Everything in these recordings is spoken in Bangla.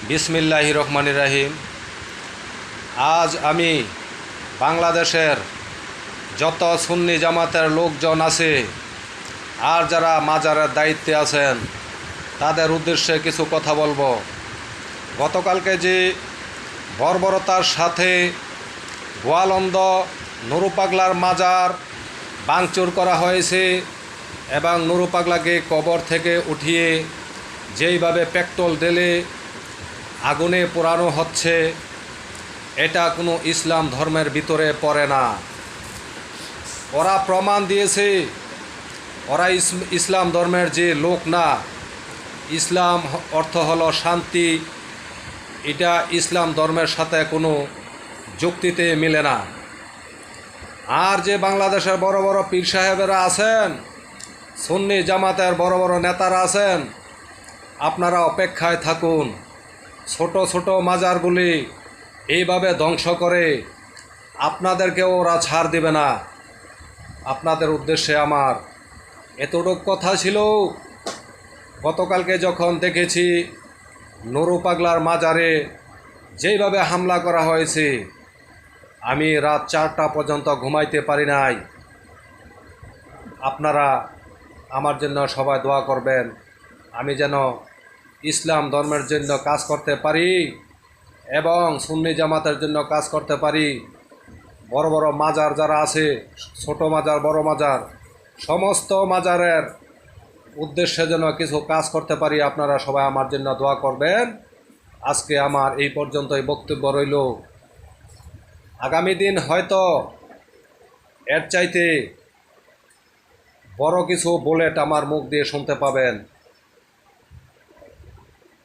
বিসমিল্লাহির রহমানির রহিম। আজ আমি বাংলাদেশের যত সুন্নি জামাতের লোকজন আছে আর যারা মাজারের দায়িত্বে আছেন তাদের উদ্দেশ্যে কিছু কথা বলবো। গতকালকে যে বর্বরতার সাথে গোয়ালন্দ নুরু পাগলার মাজার ভাঙচুর করা হয়েছে এবং নুরু পাগলাকে কবর থেকে উঠিয়ে যেইভাবে পেট্রোল ঢেলে আগুনে পোড়ানো হচ্ছে, এটা কোনো ইসলাম ধর্মের ভিতরে পড়ে না। ওরা প্রমাণ দিয়েছে ওরা ইসলাম ধর্মের যে লোক না। ইসলাম অর্থ হলো শান্তি, এটা ইসলাম ধর্মের সাথে কোনো যুক্তিতে মিলে না। আর যে বাংলাদেশের বড় বড় পীর সাহেবেরা আছেন, সুন্নি জামাতের বড় বড় নেতারা আছেন, আপনারা অপেক্ষায় থাকুন। ছোট ছোট মাজারগুলি এইভাবে ধ্বংস করে আপনাদেরকেও ওরা ছাড় দেবে না। আপনাদের উদ্দেশ্যে আমার এতটুকু কথা ছিল। গতকালকে যখন দেখেছি নুরু পাগলার মাজারে যেইভাবে হামলা করা হয়েছে, আমি রাত 4টা পর্যন্ত ঘুমাইতে পারি নাই। আপনারা আমার জন্য সবাই দোয়া করবেন, আমি যেন ইসলাম ধর্মের জন্য কাজ করতে পারি এবং সুন্নি জামাতের জন্য কাজ করতে পারি। বড় বড় মাজার যারা আছে, ছোট মাজার বড় মাজার, সমস্ত মাজারের উদ্দেশ্যে যেন কিছু কাজ করতে পারি। আপনারা সবাই আমার জন্য দোয়া করবেন। আজকে আমার এই পর্যন্তই বক্তব্য রইল। আগামী দিন হয়তো এর চাইতে বড় কিছু বুলেট আমার মুখ দিয়ে শুনতে পাবেন।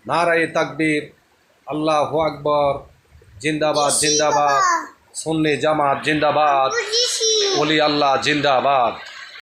নারায়ে তাকবীর, আল্লাহু আকবার, জিন্দাবাদ জিন্দাবাদ, সুন্নি জামাত জিন্দাবাদ, ওলি আল্লাহ জিন্দাবাদ।